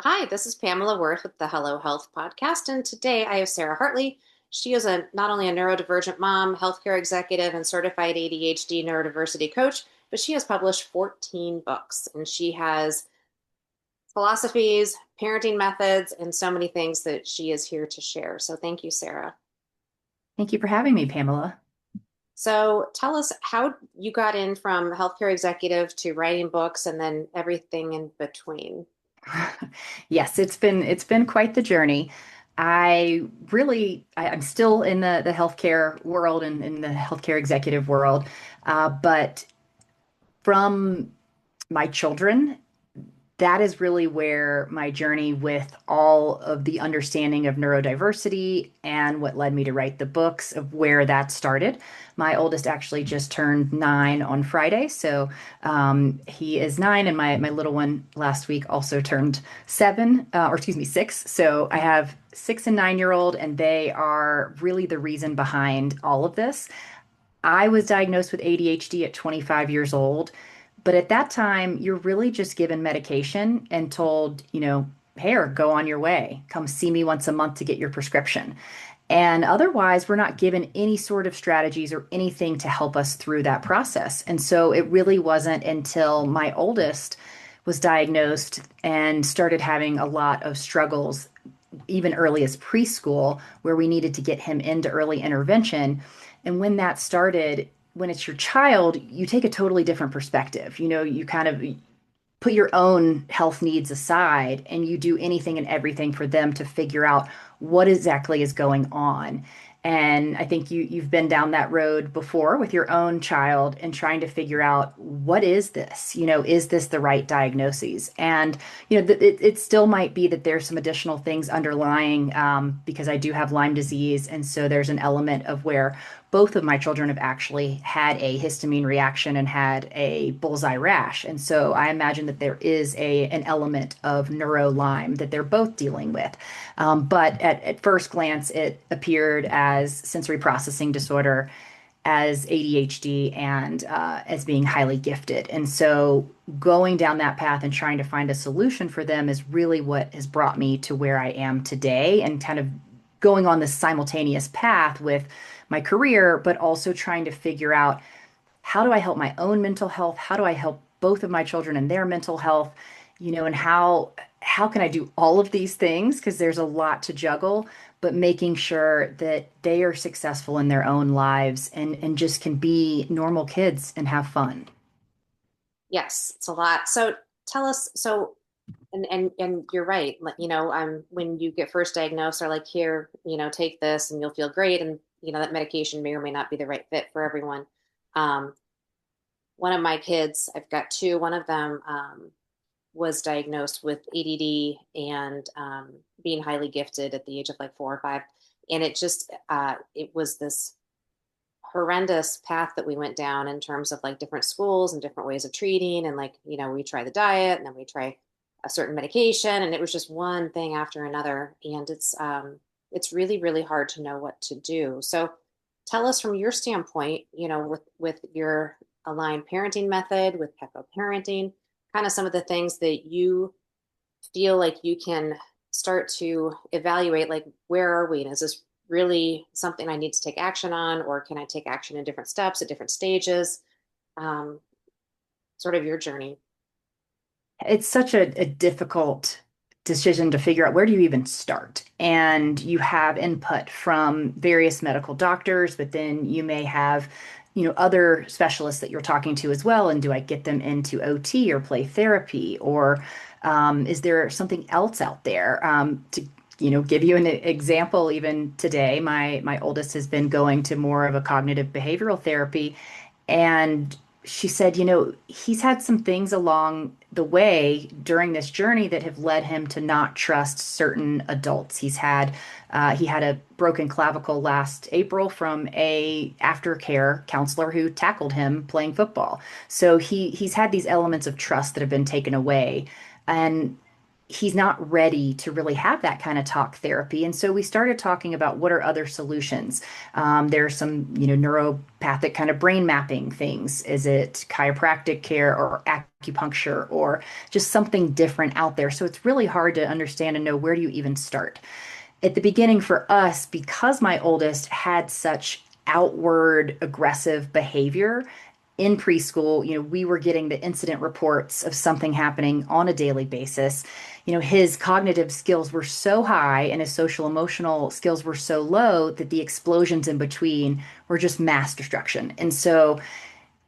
Hi, this is Pamela Worth with the Hello Health podcast, and today I have Sara Hartley. She is not only a neurodivergent mom, healthcare executive, and certified ADHD neurodiversity coach, but she has published 14 books, and she has philosophies, parenting methods, and so many things that she is here to share. So thank you, Sara. Thank you for having me, Pamela. So tell us how you got in from healthcare executive to writing books and then everything in between. Yes, it's been quite the journey. I'm still in the healthcare world and in the healthcare executive world, but from my children, that is really where my journey with all of the understanding of neurodiversity and what led me to write the books of where that started. My oldest actually just turned 9 on Friday, so he is 9, and my little one last week also turned 7, or excuse me, 6. So I have 6 and 9-year-old, and they are really the reason behind all of this. I was diagnosed with ADHD at 25 years old, but at that time, you're really just given medication and told, here, go on your way. Come see me once a month to get your prescription. And otherwise, we're not given any sort of strategies or anything to help us through that process. And so it really wasn't until my oldest was diagnosed and started having a lot of struggles, even early as preschool, where we needed to get him into early intervention. And when that started, when it's your child, you take a totally different perspective. You kind of put your own health needs aside and you do anything and everything for them to figure out what exactly is going on. And I think you've been down that road before with your own child and trying to figure out what is this? Is this the right diagnoses? And it still might be that there's some additional things underlying, because I do have Lyme disease, and so there's an element of where both of my children have actually had a histamine reaction and had a bullseye rash. And so I imagine that there is an element of neuro Lyme that they're both dealing with. But at first glance, it appeared as sensory processing disorder, as ADHD, and as being highly gifted. And so going down that path and trying to find a solution for them is really what has brought me to where I am today, and kind of going on this simultaneous path with my career, but also trying to figure out, how do I help my own mental health? How do I help both of my children and their mental health? And how can I do all of these things? Because there's a lot to juggle, but making sure that they are successful in their own lives and just can be normal kids and have fun. Yes, it's a lot. So tell us, and you're right. When you get first diagnosed, they're like, here, take this and you'll feel great. And that medication may or may not be the right fit for everyone. Um, One of my kids, I've got two. One of them was diagnosed with ADD and being highly gifted at the age of like 4 or 5, and it was this horrendous path that we went down in terms of like different schools and different ways of treating, and like we try the diet and then we try a certain medication, and it was just one thing after another, and it's really really hard to know what to do. So tell us from your standpoint, with your aligned parenting method, with Pecco parenting, kind of some of the things that you feel like you can start to evaluate, like, where are we, and is this really something I need to take action on, or can I take action in different steps at different stages? um, Sort of your journey. It's such a difficult decision to figure out, where do you even start? And you have input from various medical doctors, but then you may have, other specialists that you're talking to as well. And do I get them into OT or play therapy? Or is there something else out there? To give you an example, even today, my oldest has been going to more of a cognitive behavioral therapy, and she said, he's had some things along the way during this journey that have led him to not trust certain adults. He had a broken clavicle last April from a aftercare counselor who tackled him playing football. So he's had these elements of trust that have been taken away. And he's not ready to really have that kind of talk therapy. And so we started talking about what are other solutions. There are some, neuropathic kind of brain mapping things. Is it chiropractic care or acupuncture or just something different out there? So it's really hard to understand and know where do you even start. At the beginning for us, because my oldest had such outward aggressive behavior in preschool, we were getting the incident reports of something happening on a daily basis. His cognitive skills were so high and his social emotional skills were so low that the explosions in between were just mass destruction. And so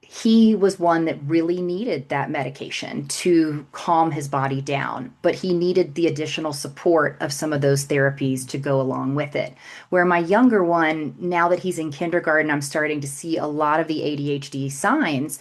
he was one that really needed that medication to calm his body down, but he needed the additional support of some of those therapies to go along with it. Where my younger one, now that he's in kindergarten, I'm starting to see a lot of the ADHD signs,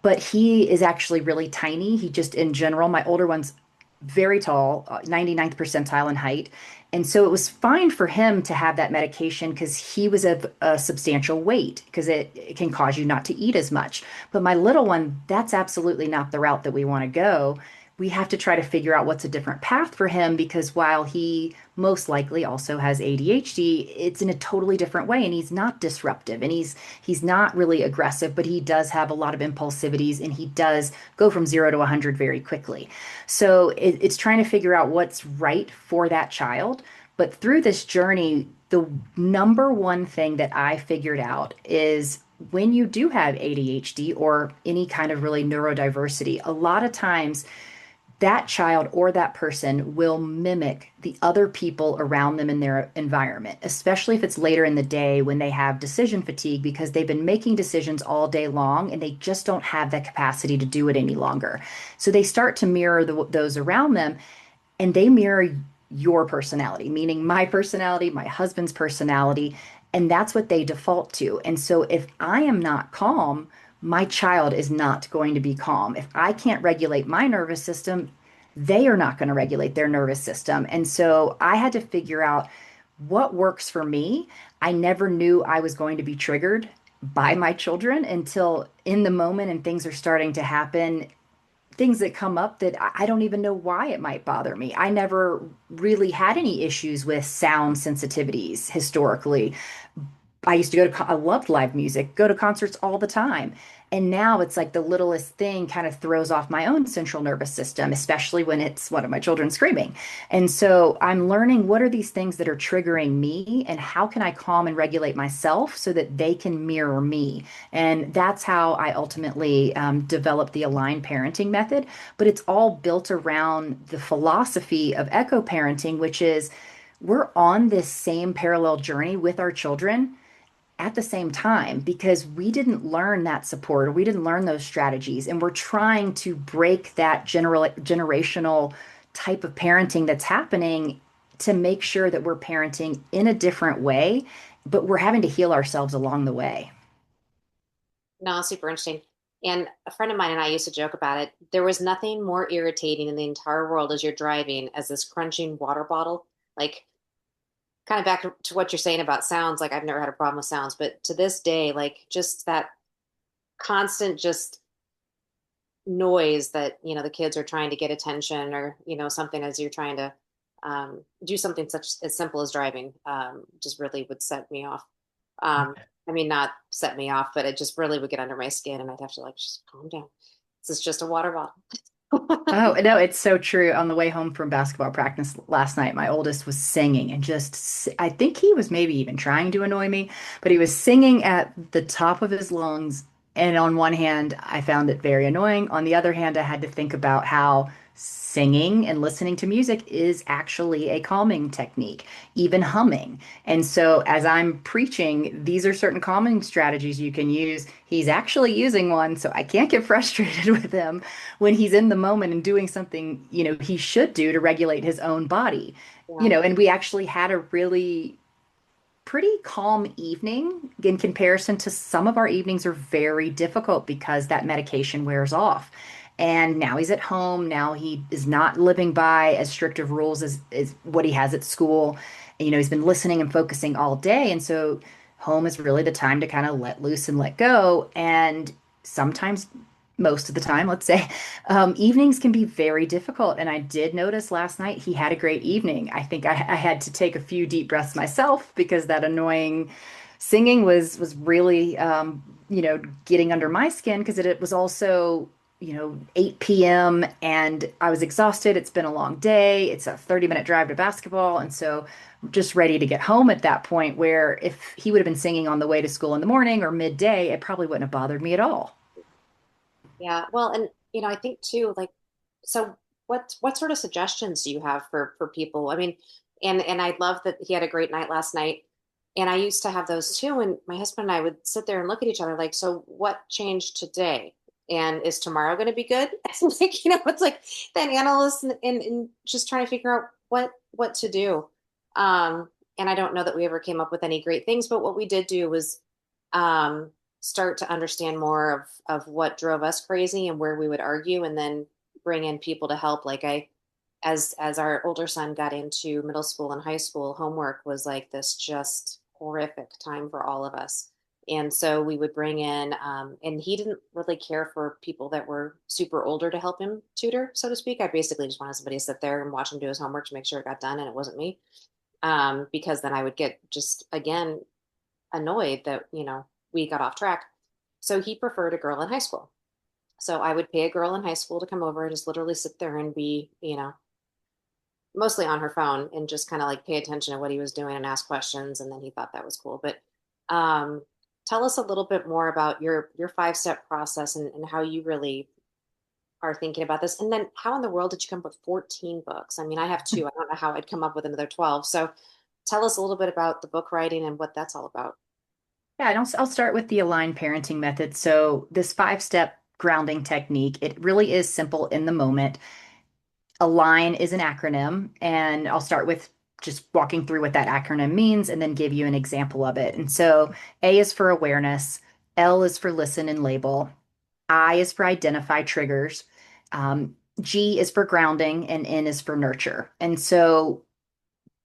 but he is actually really tiny. He just, in general, my older one's very tall, 99th percentile in height. And so it was fine for him to have that medication because he was of a substantial weight because it can cause you not to eat as much. But my little one, that's absolutely not the route that we want to go. We have to try to figure out what's a different path for him because while he most likely also has ADHD, it's in a totally different way and he's not disruptive and he's not really aggressive, but he does have a lot of impulsivities and he does go from 0 to 100 very quickly. So it's trying to figure out what's right for that child. But through this journey, the number one thing that I figured out is when you do have ADHD or any kind of really neurodiversity, a lot of times that child or that person will mimic the other people around them in their environment, especially if it's later in the day when they have decision fatigue because they've been making decisions all day long and they just don't have that capacity to do it any longer. So they start to mirror those around them and they mirror your personality, meaning my personality, my husband's personality, and that's what they default to. And so if I am not calm, my child is not going to be calm. If I can't regulate my nervous system, they are not going to regulate their nervous system. And so I had to figure out what works for me. I never knew I was going to be triggered by my children until in the moment and things are starting to happen, things that come up that I don't even know why it might bother me. I never really had any issues with sound sensitivities historically. I used to I loved live music, go to concerts all the time. And now it's like the littlest thing kind of throws off my own central nervous system, especially when it's one of my children screaming. And so I'm learning what are these things that are triggering me and how can I calm and regulate myself so that they can mirror me. And that's how I ultimately developed the aligned parenting method. But it's all built around the philosophy of eco parenting, which is we're on this same parallel journey with our children at the same time because we didn't learn that support or we didn't learn those strategies and we're trying to break that generational type of parenting that's happening to make sure that we're parenting in a different way, but we're having to heal ourselves along the way. No, super interesting. And a friend of mine and I used to joke about it. There was nothing more irritating in the entire world as you're driving as this crunching water bottle. Like, kind of back to what you're saying about sounds, like I've never had a problem with sounds, but to this day, like just that constant just noise that, the kids are trying to get attention or, something as you're trying to do something such as simple as driving, just really would set me off. I mean, not set me off, but it just really would get under my skin and I'd have to like, just calm down. This is just a water bottle. Oh, no, it's so true. On the way home from basketball practice last night, my oldest was singing and I think he was maybe even trying to annoy me, but he was singing at the top of his lungs. And on one hand, I found it very annoying. On the other hand, I had to think about how singing and listening to music is actually a calming technique, even humming. And so, as I'm preaching, these are certain calming strategies you can use. He's actually using one, so I can't get frustrated with him when he's in the moment and doing something, he should do to regulate his own body. Yeah. And we actually had a really pretty calm evening in comparison to some of our evenings are very difficult because that medication wears off. And now he's at home. Now he is not living by as strict of rules as what he has at school. And, he's been listening and focusing all day. And so home is really the time to kind of let loose and let go. And sometimes most of the time, let's say, evenings can be very difficult. And I did notice last night he had a great evening. I think I had to take a few deep breaths myself because that annoying singing was really, getting under my skin because it was also, 8 p.m. and I was exhausted. It's been a long day. It's a 30-minute drive to basketball. And so just ready to get home at that point where if he would have been singing on the way to school in the morning or midday, it probably wouldn't have bothered me at all. Yeah. Well, and I think too, like, so what sort of suggestions do you have for people? I mean, and I love that he had a great night last night. And I used to have those too. And my husband and I would sit there and look at each other like, so what changed today? And is tomorrow going to be good? Like, it's like that analyst and just trying to figure out what to do. And I don't know that we ever came up with any great things, but what we did do was um, start to understand more of what drove us crazy and where we would argue, and then bring in people to help. Like as our older son got into middle school and high school, homework was like this just horrific time for all of us. And so we would bring in, and he didn't really care for people that were super older to help him tutor, so to speak. I basically just wanted somebody to sit there and watch him do his homework to make sure it got done, and it wasn't me. Because then I would get just again annoyed that, we got off track. So he preferred a girl in high school. So I would pay a girl in high school to come over and just literally sit there and be, mostly on her phone and just kind of like pay attention to what he was doing and ask questions. And then he thought that was cool. But um, tell us a little bit more about your 5-step process and how you really are thinking about this. And then how in the world did you come up with 14 books? I mean, I have two. I don't know how I'd come up with another 12. So tell us a little bit about the book writing and what that's all about. Yeah, and I'll start with the aligned parenting method. So this 5-step grounding technique, it really is simple in the moment. Align is an acronym, and I'll start with just walking through what that acronym means and then give you an example of it. And so A is for awareness, L is for listen and label, I is for identify triggers, G is for grounding, and N is for nurture. And so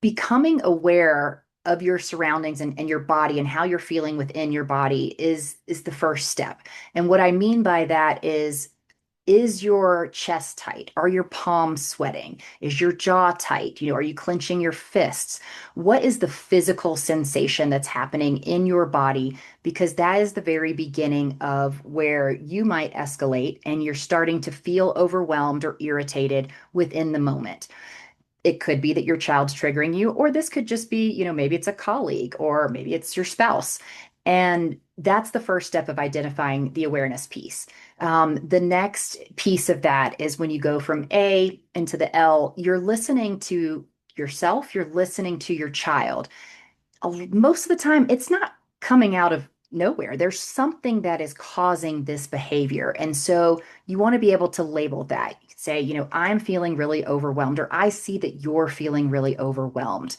becoming aware of your surroundings and your body and how you're feeling within your body is the first step. And what I mean by that is your chest tight? Are your palms sweating? Is your jaw tight? Are you clenching your fists? What is the physical sensation that's happening in your body? Because that is the very beginning of where you might escalate and you're starting to feel overwhelmed or irritated within the moment. It could be that your child's triggering you, or this could just be, maybe it's a colleague or maybe it's your spouse. And that's the first step of identifying the awareness piece. The next piece of that is when you go from A into the L, you're listening to yourself, you're listening to your child. Most of the time, it's not coming out of nowhere. There's something that is causing this behavior. And so you want to be able to label that. You could say, I'm feeling really overwhelmed, or I see that you're feeling really overwhelmed.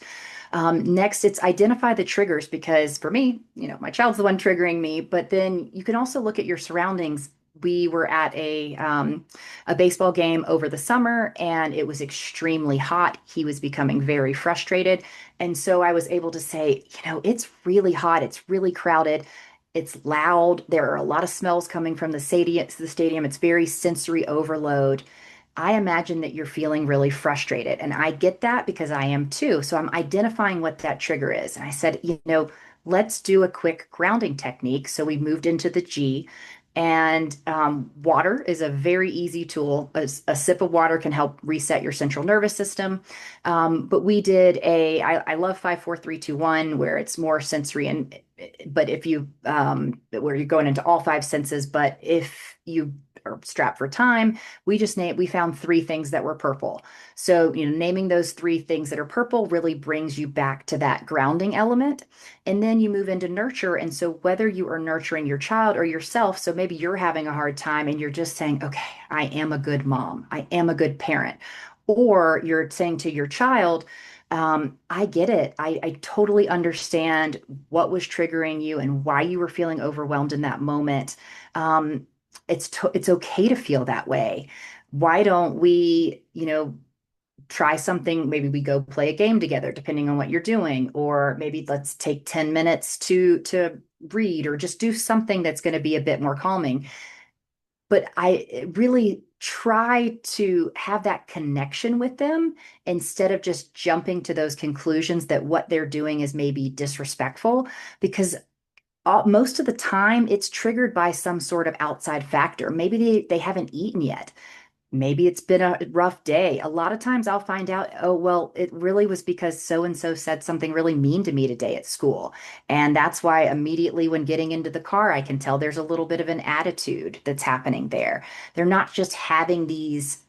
Next, it's identify the triggers because for me, my child's the one triggering me, but then you can also look at your surroundings. We were at a baseball game over the summer and it was extremely hot. He was becoming very frustrated. And so I was able to say, it's really hot, it's really crowded, it's loud. There are a lot of smells coming from the stadium. It's very sensory overload. I imagine that you're feeling really frustrated. And I get that because I am too. So I'm identifying what that trigger is. And I said, let's do a quick grounding technique. So we moved into the G. And water is a very easy tool. A sip of water can help reset your central nervous system. But we did I love 5 4 3 2 1, where it's more sensory but if you where you're going into all five senses, but if you are strapped for time, we found three things that were purple. So, naming those three things that are purple really brings you back to that grounding element. And then you move into nurture. And so whether you are nurturing your child or yourself, so maybe you're having a hard time and you're just saying, okay, I am a good mom, I am a good parent. Or you're saying to your child, I get it. I totally understand what was triggering you and why you were feeling overwhelmed in that moment. Um, it's okay to feel that way. Why don't we, try something? Maybe we go play a game together, depending on what you're doing, or maybe let's take 10 minutes to read or just do something that's going to be a bit more calming. but I really try to have that connection with them instead of just jumping to those conclusions that what they're doing is maybe disrespectful, because most of the time it's triggered by some sort of outside factor. Maybe they haven't eaten yet. Maybe it's been a rough day. A lot of times I'll find out, oh, well, it really was because so and so said something really mean to me today at school. And that's why immediately when getting into the car, I can tell there's a little bit of an attitude that's happening there. They're not just having these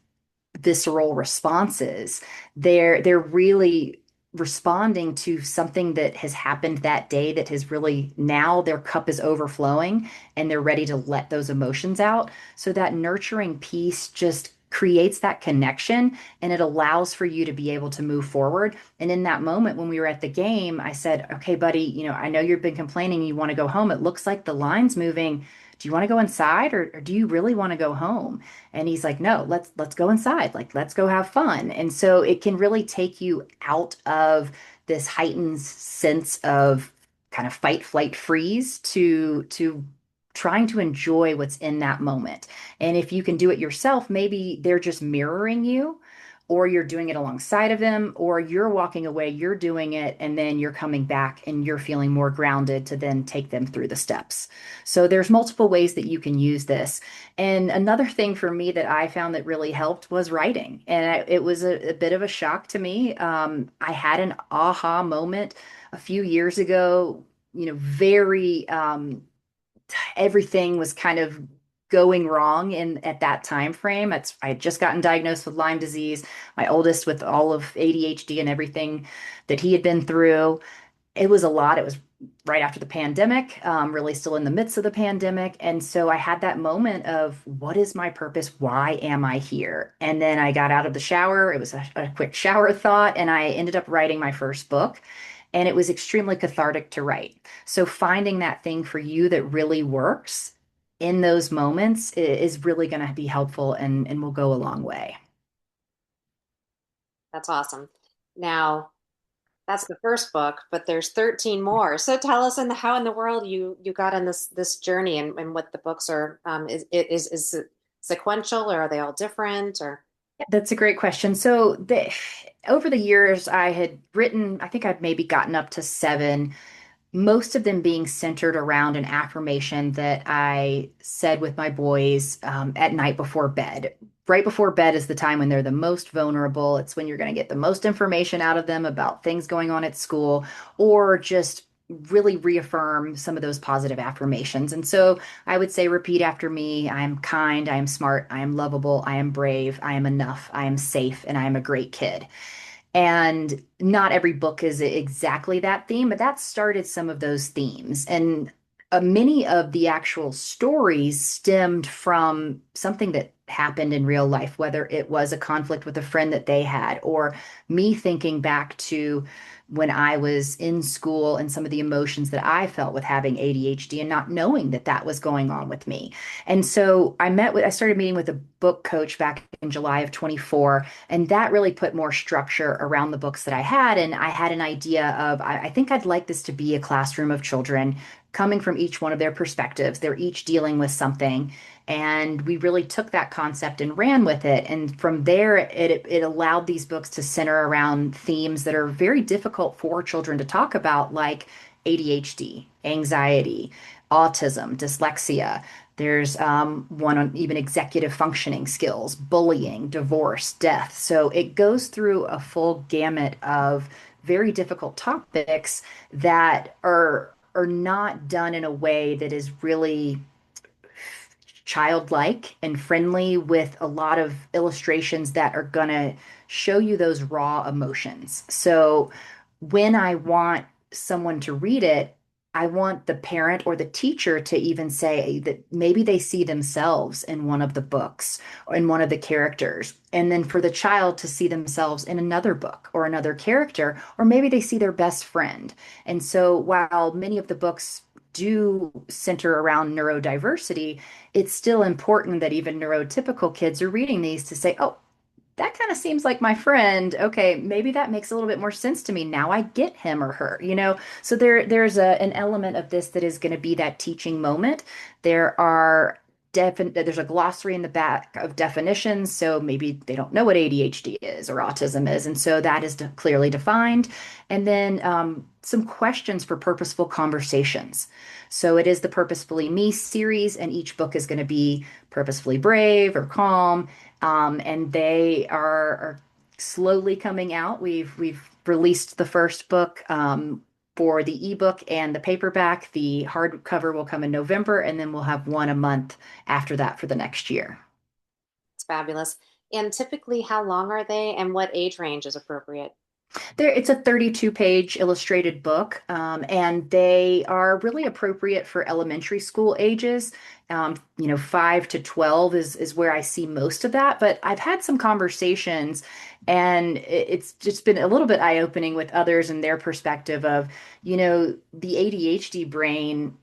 visceral responses. They're really responding to something that has happened that day that has really now their cup is overflowing and they're ready to let those emotions out. So that nurturing piece just creates that connection and it allows for you to be able to move forward. And in that moment when we were at the game, I said, "Okay, buddy, I know you've been complaining you want to go home. It looks like the line's moving. Do you want to go inside or do you really want to go home?" And he's like, "No, let's go inside. Like, let's go have fun." And so it can really take you out of this heightened sense of kind of fight, flight, freeze to trying to enjoy what's in that moment. And if you can do it yourself, maybe they're just mirroring you, or you're doing it alongside of them, or you're walking away, you're doing it, and then you're coming back and you're feeling more grounded to then take them through the steps. So there's multiple ways that you can use this. And another thing for me that I found that really helped was writing. And it was a bit of a shock to me. I had an aha moment a few years ago, very everything was kind of going wrong in at that time frame. I had just gotten diagnosed with Lyme disease, my oldest with all of ADHD and everything that he had been through. It was a lot. It was right after the pandemic, really still in the midst of the pandemic. And so I had that moment of what is my purpose? Why am I here? And then I got out of the shower. It was a quick shower thought, and I ended up writing my first book. And it was extremely cathartic to write. So finding that thing for you that really works in those moments is really going to be helpful and will go a long way. That's awesome. Now, that's the first book, but there's 13 more. So tell us how in the world you got on this journey and what the books are. Is it sequential or are they all different or That's a great question. So over the years, I had written, I think I'd maybe gotten up to seven, most of them being centered around an affirmation that I said with my boys at night before bed. Right before bed is the time when they're the most vulnerable. It's when you're going to get the most information out of them about things going on at school or just really reaffirm some of those positive affirmations. And so I would say, repeat after me: I am kind, I am smart, I am lovable, I am brave, I am enough, I am safe, and I am a great kid. And not every book is exactly that theme, but that started some of those themes. And many of the actual stories stemmed from something that happened in real life, whether it was a conflict with a friend that they had, or me thinking back to when I was in school and some of the emotions that I felt with having ADHD and not knowing that that was going on with me. And so I started meeting with a book coach back in July of 24, and that really put more structure around the books that I had. And I had an idea of, I think I'd like this to be a classroom of children coming from each one of their perspectives. They're each dealing with something. And we really took that concept and ran with it. And from there, it allowed these books to center around themes that are very difficult for children to talk about, like ADHD, anxiety, autism, dyslexia. There's one on even executive functioning skills, bullying, divorce, death. So it goes through a full gamut of very difficult topics that are not done in a way that is really childlike and friendly, with a lot of illustrations that are going to show you those raw emotions. So when I want someone to read it, I want the parent or the teacher to even say that maybe they see themselves in one of the books or in one of the characters. And then for the child to see themselves in another book or another character, or maybe they see their best friend. And so while many of the books do center around neurodiversity, it's still important that even neurotypical kids are reading these to say, oh, that kind of seems like my friend. Okay, maybe that makes a little bit more sense to me. Now I get him or her, you know? So there's an element of this that is going to be that teaching moment. There are there's a glossary in the back of definitions, so maybe they don't know what ADHD is or autism is, and so that is clearly defined. And then some questions for purposeful conversations. So it is the Purposefully Me series, and each book is going to be purposefully brave or calm, and they are slowly coming out. We've released the first book. For the ebook and the paperback, the hardcover will come in November, and then we'll have one a month after that for the next year. It's fabulous. And typically, how long are they and what age range is appropriate? It's a 32-page illustrated book, and they are really appropriate for elementary school ages. 5 to 12 is where I see most of that. But I've had some conversations, and it's just been a little bit eye-opening with others and their perspective of, the ADHD brain,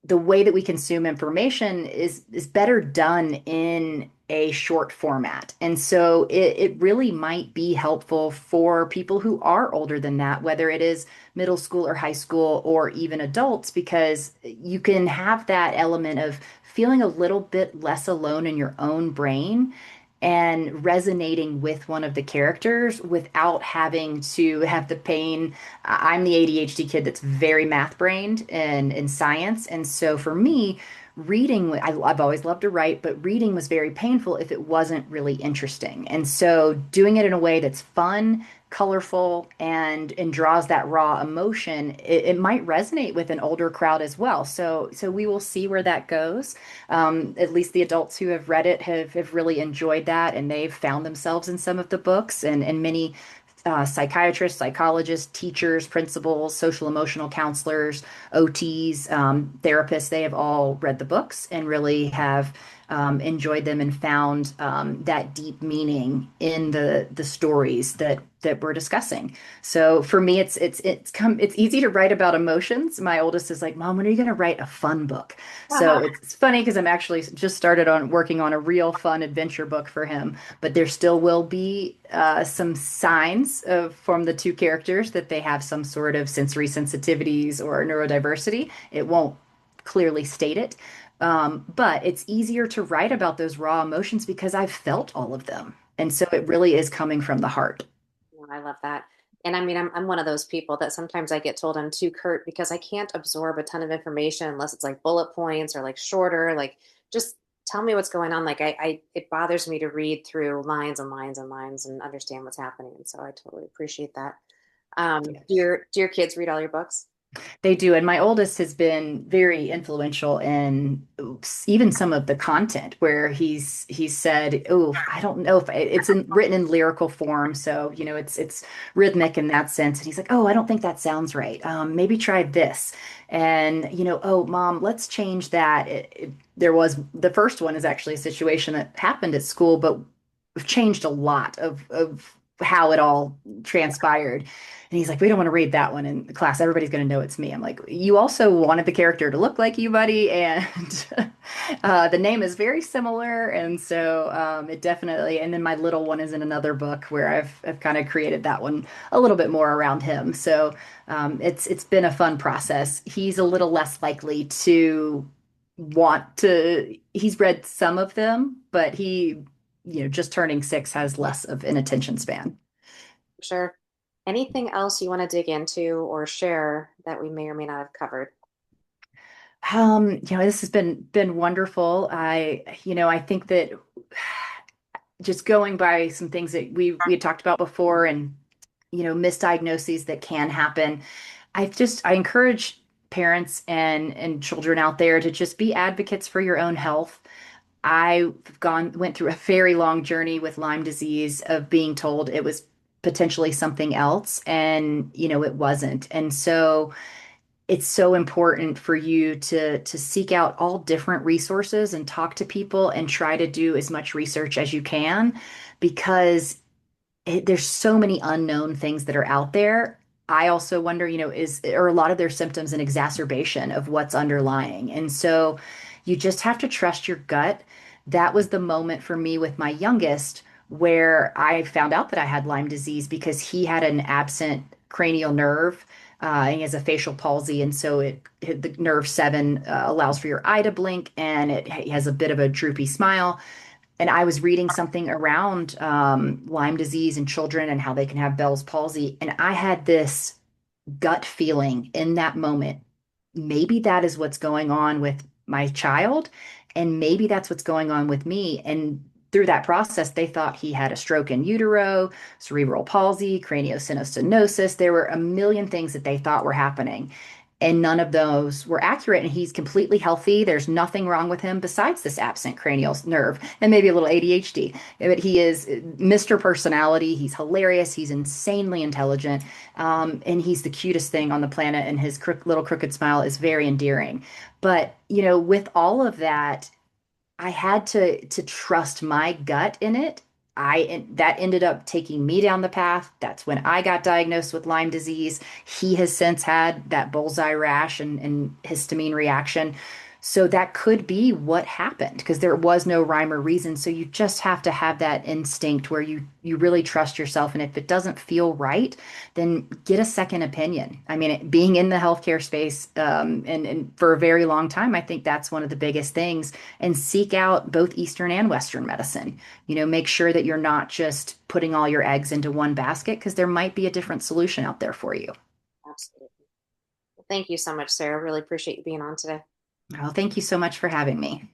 the way that we consume information is better done in a short format. And so it really might be helpful for people who are older than that, whether it is middle school or high school or even adults, because you can have that element of feeling a little bit less alone in your own brain and resonating with one of the characters without having to have the pain. I'm the ADHD kid that's very math brained and in science. And so for me, reading, I've always loved to write, but reading was very painful if it wasn't really interesting. And so doing it in a way that's fun, colorful, and draws that raw emotion, it might resonate with an older crowd as well. So we will see where that goes. At least the adults who have read it have really enjoyed that, and they've found themselves in some of the books, and many psychiatrists, psychologists, teachers, principals, social emotional counselors, OTs, therapists, they have all read the books and really have enjoyed them and found that deep meaning in the stories that we're discussing. So for me, it's easy to write about emotions. My oldest is like, "Mom, when are you going to write a fun book?" So it's funny because I'm actually just started on working on a real fun adventure book for him, but there still will be some signs from the two characters that they have some sort of sensory sensitivities or neurodiversity. It won't clearly state it, but it's easier to write about those raw emotions because I've felt all of them. And so it really is coming from the heart. Oh, I love that. And I mean, I'm one of those people that sometimes I get told I'm too curt because I can't absorb a ton of information unless it's like bullet points or like shorter, like just tell me what's going on. Like it bothers me to read through lines and lines and lines and understand what's happening. And so I totally appreciate that. Do your kids read all your books? They do. And my oldest has been very influential in even some of the content where he's said, "Oh, I don't know if written in lyrical form. So, it's rhythmic in that sense." And he's like, "Oh, I don't think that sounds right. Maybe try this." And, "Oh, Mom, let's change that." There was the first one is actually a situation that happened at school, but we've changed a lot of how it all transpired. And he's like, "We don't want to read that one in class. Everybody's going to know it's me." I'm like, "You also wanted the character to look like you, buddy. And the name is very similar." And so it definitely, and then my little one is in another book where I've kind of created that one a little bit more around him. So it's been a fun process. He's a little less likely to he's read some of them, but just turning 6 has less of an attention span. Sure. Anything else you want to dig into or share that we may or may not have covered? This has been wonderful. I think that just going by some things that we had talked about before and misdiagnoses that can happen. I encourage parents and children out there to just be advocates for your own health. I went through a very long journey with Lyme disease of being told it was potentially something else, and it wasn't. And so it's so important for you to seek out all different resources and talk to people and try to do as much research as you can, because there's so many unknown things that are out there. I also wonder, are a lot of their symptoms an exacerbation of what's underlying? And so you just have to trust your gut. That was the moment for me with my youngest where I found out that I had Lyme disease because he had an absent cranial nerve. He has a facial palsy, and so the nerve 7 allows for your eye to blink, and he has a bit of a droopy smile. And I was reading something around Lyme disease in children and how they can have Bell's palsy, and I had this gut feeling in that moment. Maybe that is what's going on with my child, and maybe that's what's going on with me. And through that process, they thought he had a stroke in utero, cerebral palsy, craniosynostenosis. There were a million things that they thought were happening. And none of those were accurate. And he's completely healthy. There's nothing wrong with him besides this absent cranial nerve and maybe a little ADHD. But he is Mr. Personality. He's hilarious. He's insanely intelligent. And he's the cutest thing on the planet. And his little crooked smile is very endearing. But, with all of that, I had to trust my gut in it. That ended up taking me down the path. That's when I got diagnosed with Lyme disease. He has since had that bullseye rash and histamine reaction. So that could be what happened because there was no rhyme or reason. So you just have to have that instinct where you really trust yourself. And if it doesn't feel right, then get a second opinion. I mean, being in the healthcare space and for a very long time, I think that's one of the biggest things. And seek out both Eastern and Western medicine. Make sure that you're not just putting all your eggs into one basket because there might be a different solution out there for you. Absolutely. Well, thank you so much, Sarah. Really appreciate you being on today. Well, thank you so much for having me.